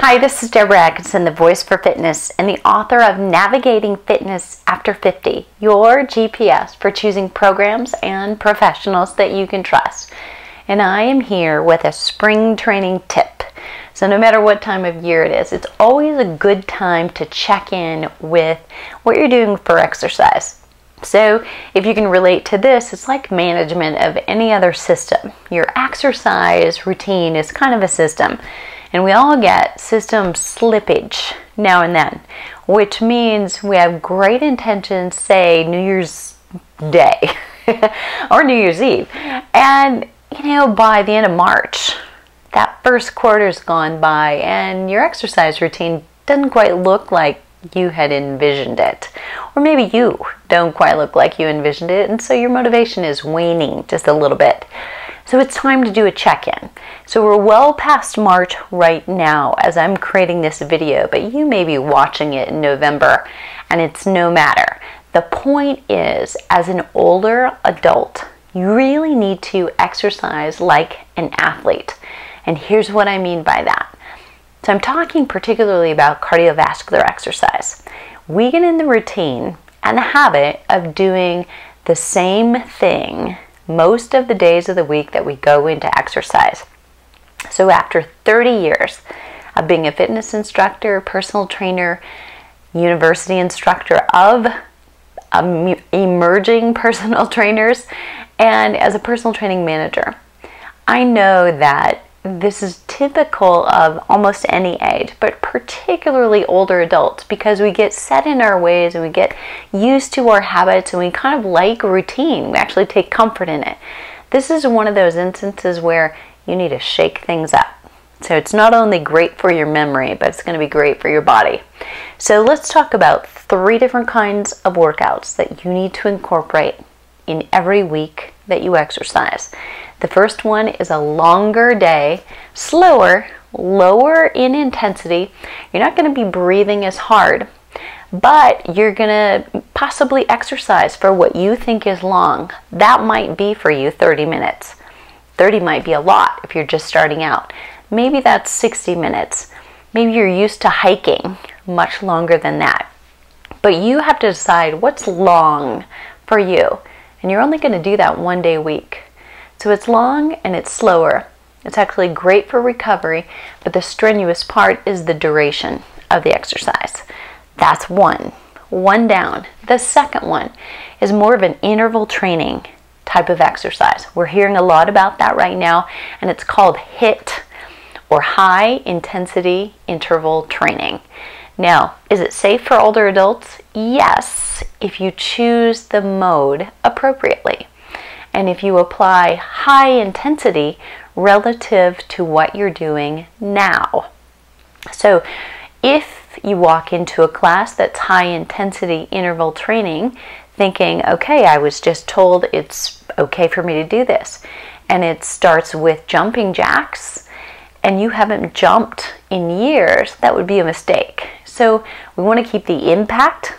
Hi, this is Deborah Atkinson, the voice for fitness and the author of Navigating Fitness After 50, your GPS for choosing programs and professionals that you can trust. And I am here with a spring training tip. So no matter what time of year it is, it's always a good time to check in with what you're doing for exercise. So if you can relate to this, it's like management of any other system. Your exercise routine is kind of a system. And we all get system slippage now and then, which means we have great intentions, say New Year's Day or New Year's Eve. And, by the end of March, that first quarter's gone by and your exercise routine doesn't quite look like you had envisioned it. Or maybe you don't quite look like you envisioned it, and so your motivation is waning just a little bit. So it's time to do a check-in. So we're well past March right now as I'm creating this video, but you may be watching it in November, and it's no matter. The point is, as an older adult, you really need to exercise like an athlete. And here's what I mean by that. So I'm talking particularly about cardiovascular exercise. We get in the routine and the habit of doing the same thing most of the days of the week that we go into exercise. So after 30 years of being a fitness instructor, personal trainer, university instructor of emerging personal trainers, and as a personal training manager, I know that this is typical of almost any age, but particularly older adults, because we get set in our ways and we get used to our habits and we kind of like routine. We actually take comfort in it. This is one of those instances where you need to shake things up. So it's not only great for your memory, but it's going to be great for your body. So let's talk about 3 different kinds of workouts that you need to incorporate in every week that you exercise. The first one is a longer day, slower, lower in intensity. You're not going to be breathing as hard, but you're going to possibly exercise for what you think is long. That might be for you 30 minutes. 30 might be a lot if you're just starting out. Maybe that's 60 minutes. Maybe you're used to hiking much longer than that. But you have to decide what's long for you. And you're only going to do that 1 day a week. So it's long and it's slower. It's actually great for recovery, but the strenuous part is the duration of the exercise. That's one down. The second one is more of an interval training type of exercise. We're hearing a lot about that right now, and it's called HIIT, or high intensity interval training. Now, is it safe for older adults? Yes, if you choose the mode appropriately. And if you apply high intensity relative to what you're doing now. So if you walk into a class that's high intensity interval training, thinking, okay, I was just told it's okay for me to do this, and it starts with jumping jacks, and you haven't jumped in years, that would be a mistake. So we want to keep the impact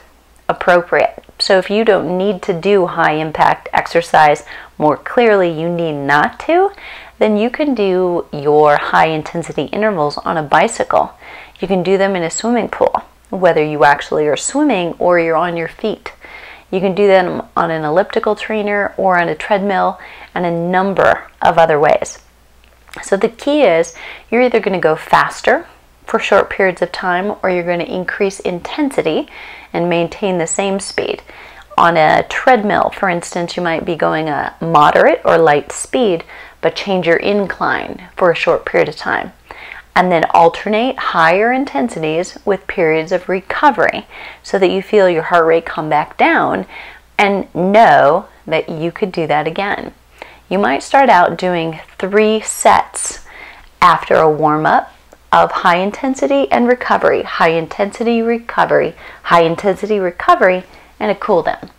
appropriate. So if you don't need to do high impact exercise, more clearly you need not to, then you can do your high intensity intervals on a bicycle. You can do them in a swimming pool, whether you actually are swimming or you're on your feet. You can do them on an elliptical trainer or on a treadmill, and a number of other ways. So the key is you're either going to go faster for short periods of time, or you're going to increase intensity and maintain the same speed. On a treadmill, for instance, you might be going a moderate or light speed, but change your incline for a short period of time. And then alternate higher intensities with periods of recovery so that you feel your heart rate come back down and know that you could do that again. You might start out doing 3 sets after a warm-up of high intensity and recovery, high intensity recovery, high intensity recovery, and a cool down.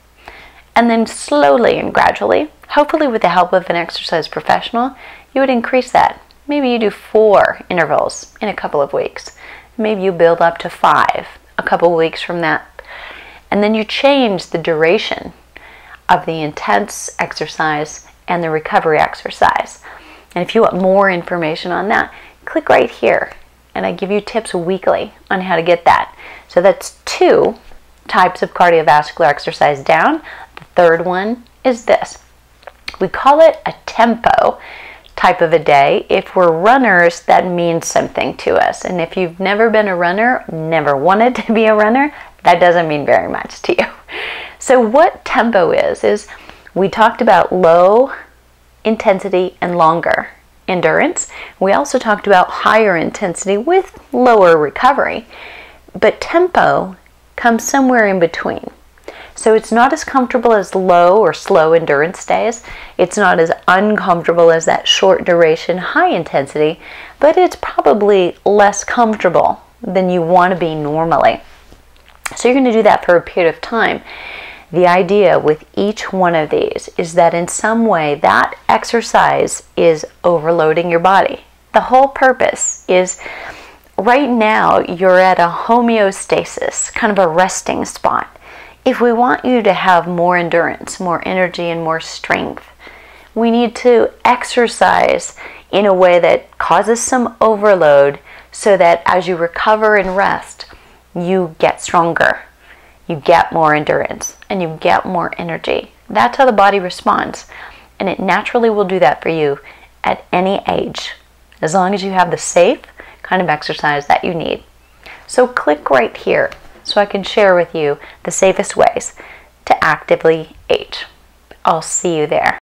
And then slowly and gradually, hopefully with the help of an exercise professional, you would increase that. Maybe you do 4 intervals in a couple of weeks. Maybe you build up to 5 a couple of weeks from that. And then you change the duration of the intense exercise and the recovery exercise. And if you want more information on that, click right here and I give you tips weekly on how to get that. So that's 2 types of cardiovascular exercise down. The third one is this. We call it a tempo type of a day. If we're runners, that means something to us. And if you've never been a runner, never wanted to be a runner, that doesn't mean very much to you. So what tempo is we talked about low intensity and longer endurance. We also talked about higher intensity with lower recovery. But tempo comes somewhere in between. So it's not as comfortable as low or slow endurance days. It's not as uncomfortable as that short duration high intensity, but it's probably less comfortable than you want to be normally. So you're going to do that for a period of time. The idea with each one of these is that in some way that exercise is overloading your body. The whole purpose is right now you're at a homeostasis, kind of a resting spot. If we want you to have more endurance, more energy, and more strength, we need to exercise in a way that causes some overload so that as you recover and rest, you get stronger, you get more endurance, and you get more energy. That's how the body responds, and it naturally will do that for you at any age, as long as you have the safe kind of exercise that you need. So click right here so I can share with you the safest ways to actively age. I'll see you there.